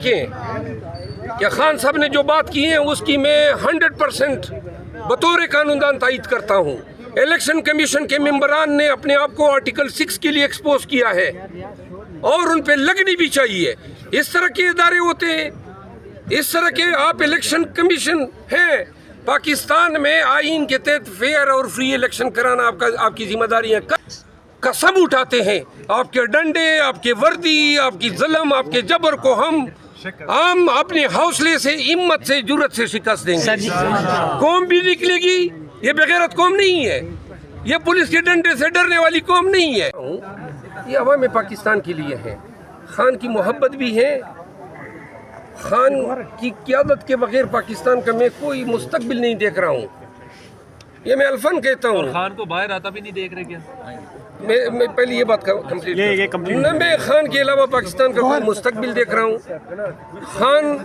کہ خان صاحب نے جو بات کی ہے اس کی میں 100% بطور قانوندان تائید کرتا ہوں۔ الیکشن کمیشن کے ممبران نے اپنے آپ کو آرٹیکل 6 کے لیے ایکسپوز کیا ہے اور ان پہ لگنی بھی چاہیے۔ اس طرح کے ادارے ہوتے ہیں، اس طرح کے آپ الیکشن کمیشن ہیں۔ پاکستان میں آئین کے تحت فیئر اور فری الیکشن کرانا آپ کی ذمہ داری ہے۔ قسم اٹھاتے ہیں آپ کے ڈنڈے، آپ کے وردی، آپ کی ظلم، آپ کے جبر کو ہم اپنے حوصلے سے، ہمت سے، جرأت سے شکست دیں گے۔ قوم بھی نکلے گی، یہ بغیرت قوم نہیں ہے، یہ پولیس کے ڈنڈے سے ڈرنے والی قوم نہیں ہے۔ یہ عوام پاکستان کے لیے ہے، خان کی محبت بھی ہے۔ خان کی قیادت کے بغیر پاکستان کا میں کوئی مستقبل نہیں دیکھ رہا ہوں، یہ میں الفن کہتا ہوں۔ اور خان کو باہر آتا بھی نہیں دیکھ رہے کیا؟ میں پہلے یہ بات کمپلیٹ کروں، نہ میں خان کے علاوہ پاکستان کا کوئی مستقبل دیکھ رہا ہوں۔ خان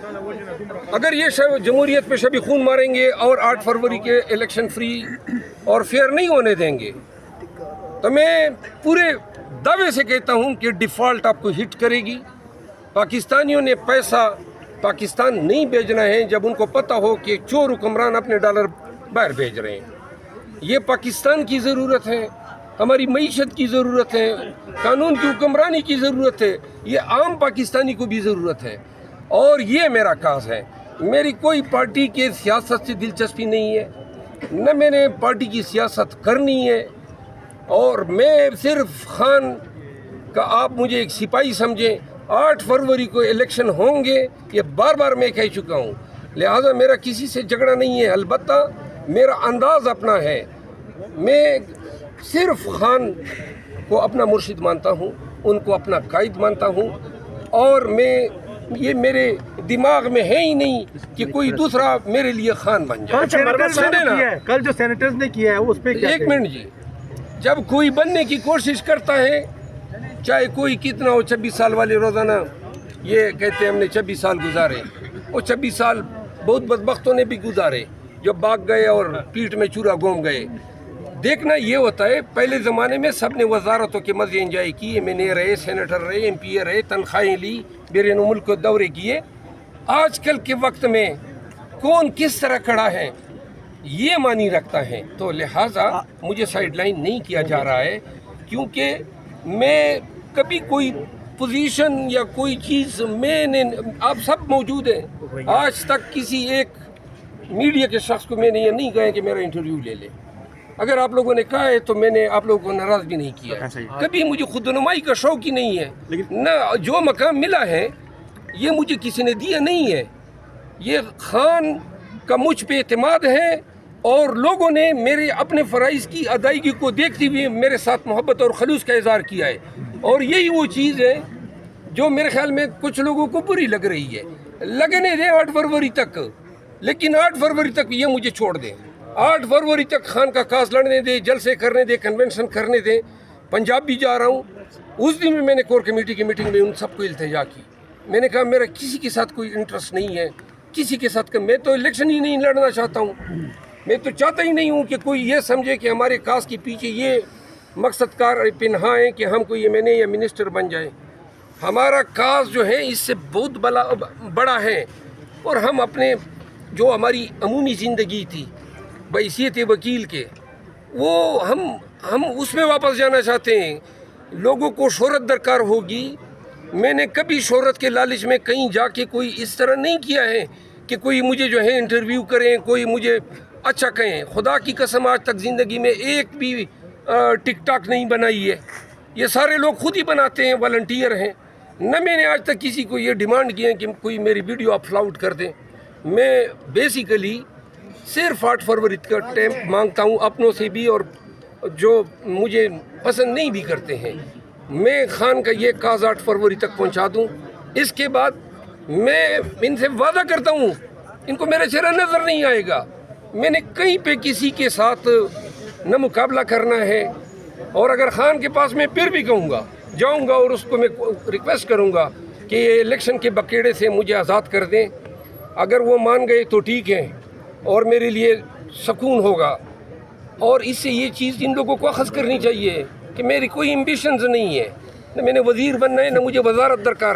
اگر یہ جمہوریت پہ شبی خون ماریں گے اور 8 فروری کے الیکشن فری اور فیئر نہیں ہونے دیں گے تو میں پورے دعوے سے کہتا ہوں کہ ڈیفالٹ آپ کو ہٹ کرے گی۔ پاکستانیوں نے پیسہ پاکستان نہیں بھیجنا ہے جب ان کو پتہ ہو کہ چور حکمران اپنے ڈالر باہر بھیج رہے ہیں۔ یہ پاکستان کی ضرورت ہے، ہماری معیشت کی ضرورت ہے، قانون کی حکمرانی کی ضرورت ہے، یہ عام پاکستانی کو بھی ضرورت ہے۔ اور یہ میرا کاز ہے، میری کوئی پارٹی کے سیاست سے دلچسپی نہیں ہے، نہ میں نے پارٹی کی سیاست کرنی ہے، اور میں صرف خان کا آپ مجھے ایک سپاہی سمجھیں۔ 8 فروری کو الیکشن ہوں گے، یہ بار بار میں کہہ چکا ہوں، لہٰذا میرا کسی سے جھگڑا نہیں ہے، البتہ میرا انداز اپنا ہے۔ میں صرف خان کو اپنا مرشد مانتا ہوں، ان کو اپنا قائد مانتا ہوں، اور یہ میرے دماغ میں ہے ہی نہیں کہ کوئی دوسرا میرے لیے خان بن جائے۔ کل جو سینیٹرز نے کیا ہے اس پہ ایک منٹ جی، جب کوئی بننے کی کوشش کرتا ہے، چاہے کوئی کتنا ہو، 26 سال والے روزانہ یہ کہتے ہیں ہم نے 26 سال گزارے، وہ 26 سال بہت بدبختوں نے بھی گزارے جو بھاگ گئے اور پیٹھ میں چورا گھوم گئے۔ دیکھنا یہ ہوتا ہے، پہلے زمانے میں سب نے وزارتوں کے مزے انجوائے کیے، ایم این اے رہے، سینیٹر رہے، ایم پی اے رہے، تنخواہیں لی، بیرون ملک کو دورے کیے۔ آج کل کے وقت میں کون کس طرح کھڑا ہے یہ معنی رکھتا ہے، تو لہٰذا مجھے سائیڈ لائن نہیں کیا جا رہا ہے، کیونکہ میں کبھی کوئی پوزیشن یا کوئی چیز میں نے، آپ سب موجود ہیں، آج تک کسی ایک میڈیا کے شخص کو میں نے یہ نہیں کہا کہ میرا انٹرویو لے لے۔ اگر آپ لوگوں نے کہا ہے تو میں نے آپ لوگوں کو ناراض بھی نہیں کیا، کبھی مجھے خود نمائی کا شوق ہی نہیں ہے، نہ جو مقام ملا ہے یہ مجھے کسی نے دیا نہیں ہے، یہ خان کا مجھ پہ اعتماد ہے، اور لوگوں نے میرے اپنے فرائض کی ادائیگی کو دیکھتے ہوئے میرے ساتھ محبت اور خلوص کا اظہار کیا ہے، اور یہی وہ چیز ہے جو میرے خیال میں کچھ لوگوں کو بری لگ رہی ہے۔ لگنے دیں 8 فروری تک، لیکن 8 فروری تک یہ مجھے چھوڑ دیں، 8 فروری تک خان کا کاز لڑنے دیں، جلسے کرنے دیں، کنونشن کرنے دیں۔ پنجاب بھی جا رہا ہوں، اس دن بھی میں نے کور کمیٹی کی میٹنگ میں ان سب کو التجا کی، میں نے کہا میرا کسی کے ساتھ کوئی انٹرسٹ نہیں ہے، کسی کے ساتھ میں تو الیکشن ہی نہیں لڑنا چاہتا ہوں، میں تو چاہتا ہی نہیں ہوں کہ کوئی یہ سمجھے کہ ہمارے کاز کے پیچھے یہ مقصد کار پنہا ہے کہ ہم کوئی ایم این اے یا منسٹر بن جائیں۔ ہمارا کاز جو ہے اس سے بہت بڑا ہے، اور ہم اپنے جو ہماری عمومی زندگی تھی بحیثیت وکیل کے، وہ ہم اس میں واپس جانا چاہتے ہیں۔ لوگوں کو شہرت درکار ہوگی، میں نے کبھی شہرت کے لالچ میں کہیں جا کے کوئی اس طرح نہیں کیا ہے کہ کوئی مجھے جو ہے انٹرویو کریں، کوئی مجھے اچھا کہیں۔ خدا کی قسم آج تک زندگی میں ایک بھی ٹک ٹاک نہیں بنائی ہے، یہ سارے لوگ خود ہی بناتے ہیں، والنٹیئر ہیں، نہ میں نے آج تک کسی کو یہ ڈیمانڈ کی ہے کہ کوئی میری ویڈیو اپلوڈ کر دیں۔ میں بیسیکلی صرف 8 فروری کا ٹائم مانگتا ہوں اپنوں سے بھی، اور جو مجھے پسند نہیں بھی کرتے ہیں، میں خان کا یہ کاز 8 فروری تک پہنچا دوں۔ اس کے بعد میں ان سے وعدہ کرتا ہوں ان کو میرا چہرہ نظر نہیں آئے گا، میں نے کہیں پہ کسی کے ساتھ نہ مقابلہ کرنا ہے، اور اگر خان کے پاس میں پھر بھی کہوں گا، جاؤں گا اور اس کو میں ریکویسٹ کروں گا کہ یہ الیکشن کے بکیڑے سے مجھے آزاد کر دیں، اگر وہ مان گئے تو ٹھیک ہے، اور میرے لیے سکون ہوگا۔ اور اس سے یہ چیز ان لوگوں کو اخذ کرنی چاہیے کہ میری کوئی ایمبیشنز نہیں ہے، نہ میں نے وزیر بننا ہے، نہ مجھے وزارت درکار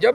جب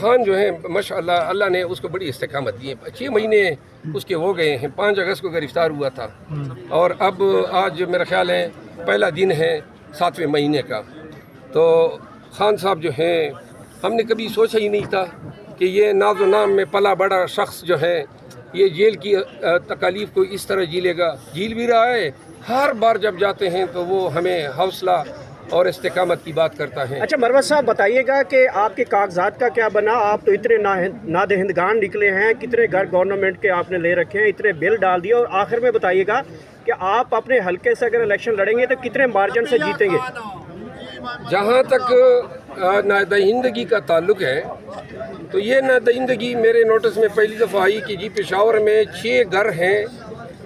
خان جو ہے ماشاءاللہ اللہ نے اس کو بڑی استقامت دی ہے. 6 مہینے اس کے ہو گئے ہیں. 5 اگست کو گرفتار ہوا تھا اور اب آج میرا خیال ہے پہلا دن ہے 7ویں مہینے کا. تو خان صاحب جو ہیں ہم نے کبھی سوچا ہی نہیں تھا کہ یہ ناز و نام میں پلا بڑا شخص جو ہے یہ جیل کی تکالیف کو اس طرح جیلے گا. جیل بھی رہا ہے. ہر بار جب جاتے ہیں تو وہ ہمیں حوصلہ اور استقامت کی بات کرتا ہے. اچھا مروت صاحب بتائیے گا کہ آپ کے کاغذات کا کیا بنا؟ آپ تو اتنے نادہندگان نکلے ہیں، کتنے گھر گورنمنٹ کے آپ نے لے رکھے ہیں، اتنے بل ڈال دیے، اور آخر میں بتائیے گا کہ آپ اپنے حلقے سے اگر الیکشن لڑیں گے تو کتنے مارجن سے جیتیں گے؟ جہاں تک نادہندگی کا تعلق ہے تو یہ نادہندگی میرے نوٹس میں پہلی دفعہ آئی کہ جی پشاور میں 6 گھر ہیں،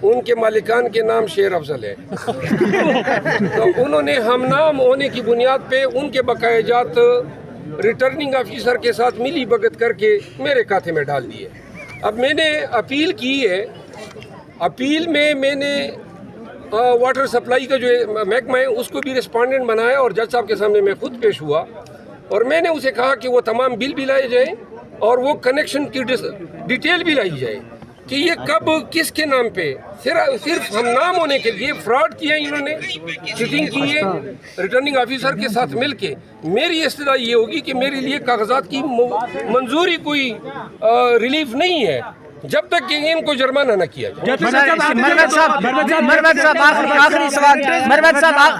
ان کے مالکان کے نام شیر افضل ہے. تو انہوں نے ہم نام ہونے کی بنیاد پہ ان کے بقایا جات ریٹرننگ آفیسر کے ساتھ ملی بھگت کر کے میرے کھاتے میں ڈال دیے. اب میں نے اپیل کی ہے. اپیل میں میں نے واٹر سپلائی کا جو محکمہ ہے اس کو بھی رسپونڈنٹ بنایا اور جج صاحب کے سامنے میں خود پیش ہوا اور میں نے اسے کہا کہ وہ تمام بل بھی لائے جائیں اور وہ کنیکشن کی ڈیٹیل بھی لائی جائے کہ یہ کب کس کے نام پہ. صرف ہم نام ہونے کے لیے فراڈ کیا انہوں نے، چیٹنگ کی ہے ریٹرننگ آفیسر کے ساتھ مل کے. میری استدعا یہ ہوگی کہ میرے لیے کاغذات کی منظوری کوئی ریلیف نہیں ہے جب تک کہ ان کو جرمانہ نہ کیا جائے. مروت صاحب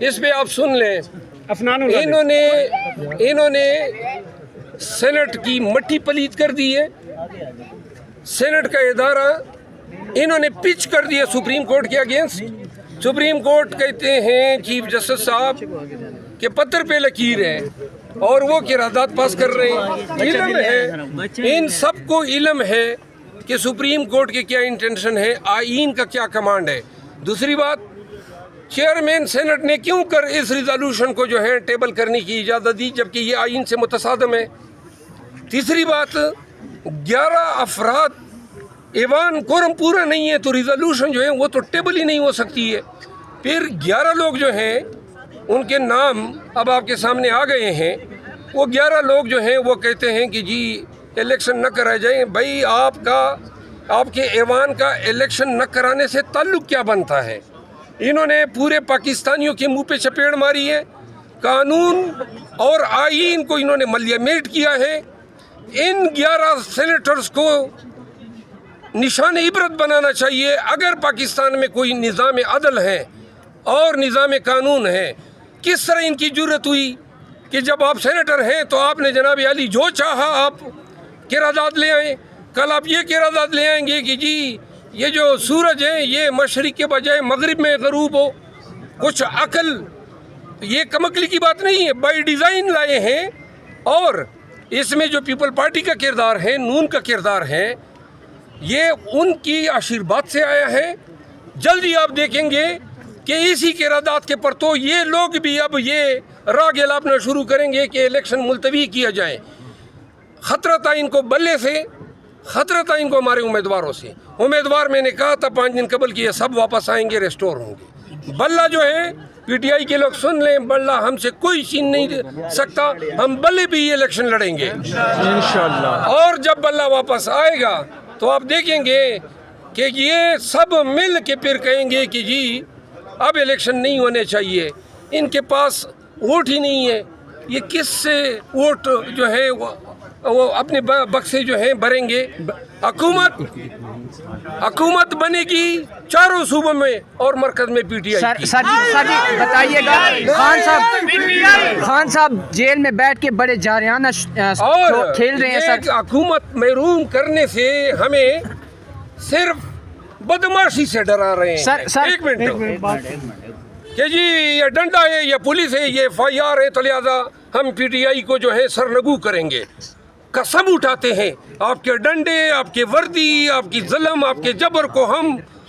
اس پہ آپ سن لیں. انہوں نے سینٹ کی مٹی پلیت کر دی ہے. سینٹ کا ادارہ انہوں نے پچ کر دیا سپریم کورٹ کے اگینسٹ. سپریم کورٹ کہتے ہیں چیف جسٹس صاحب کہ پتھر پہ لکیر ہے اور وہ قرارداد پاس کر رہے ہیں. علم ہے، ان سب کو علم ہے کہ سپریم کورٹ کے کیا انٹینشن ہے، آئین کا کیا کمانڈ ہے. دوسری بات، چیئرمین سینٹ نے کیوں کر اس ریزولوشن کو جو ہے ٹیبل کرنے کی اجازت دی جبکہ یہ آئین سے متصادم ہے. تیسری بات، 11 افراد ایوان کورم پورا نہیں ہے تو ریزولوشن جو ہے وہ تو ٹیبل ہی نہیں ہو سکتی ہے. پھر 11 لوگ جو ہیں ان کے نام اب آپ کے سامنے آ گئے ہیں. وہ 11 لوگ جو ہیں وہ کہتے ہیں کہ جی الیکشن نہ کرائے جائیں. بھائی آپ کے ایوان کا الیکشن نہ کرانے سے تعلق کیا بنتا ہے؟ انہوں نے پورے پاکستانیوں کے منہ پہ چپیڑ ماری ہے. قانون اور آئین کو انہوں نے ملیمیٹ کیا ہے. ان 11 سینیٹرز کو نشان عبرت بنانا چاہیے. اگر پاکستان میں کوئی نظام عدل ہے اور نظام قانون ہے، کس طرح ان کی جرت ہوئی کہ جب آپ سینیٹر ہیں تو آپ نے جناب علی جو چاہا آپ قرارداد لے آئیں. کل آپ یہ قرارداد لے آئیں گے کہ جی یہ جو سورج ہے یہ مشرق کے بجائے مغرب میں غروب ہو. کچھ عقل، یہ کمکلی کی بات نہیں ہے، بائی ڈیزائن لائے ہیں. اور اس میں جو پیپل پارٹی کا کردار ہے، نون کا کردار ہے، یہ ان کی آشیرواد سے آیا ہے. جلدی آپ دیکھیں گے کہ اسی قرارداد کے پرتو یہ لوگ بھی اب یہ راگ الاپنا شروع کریں گے کہ الیکشن ملتوی کیا جائے. خطرہ تھا ان کو بلے سے، خطرہ تھا ان کو ہمارے امیدواروں سے. امیدوار میں نے کہا تھا 5 دن قبل کہ یہ سب واپس آئیں گے، ریسٹور ہوں گے. بلہ جو ہے پی ٹی آئی کے لوگ سن لیں، بلہ ہم سے کوئی چھین نہیں سکتا. ہم بلے بھی یہ الیکشن لڑیں گے انشاءاللہ. اور جب بلہ واپس آئے گا تو آپ دیکھیں گے کہ یہ سب مل کے پھر کہیں گے کہ جی اب الیکشن نہیں ہونے چاہیے. ان کے پاس ووٹ ہی نہیں ہے. یہ کس سے ووٹ جو ہے وہ اپنے بکسے جو ہیں بھریں گے؟ حکومت بنے گی 4 صوبوں میں اور مرکز میں پی ٹی آئی. سر جی بتائیے گا، خان صاحب جیل میں بیٹھ کے بڑے جارحانہ کھیل رہے ہیں. سر حکومت محروم کرنے سے ہمیں صرف بدماشی سے ڈرا رہے ہیں. ایک منٹ کہ جی یہ ڈنڈا ہے، یہ پولیس ہے، یہ FIR ہے، تو لہٰذا ہم پی ٹی آئی کو جو ہے سرنگو کریں گے. قسم اٹھاتے ہیں آپ کے ڈنڈے، آپ کے وردی، آپ کی ظلم، آپ کے جبر کو ہم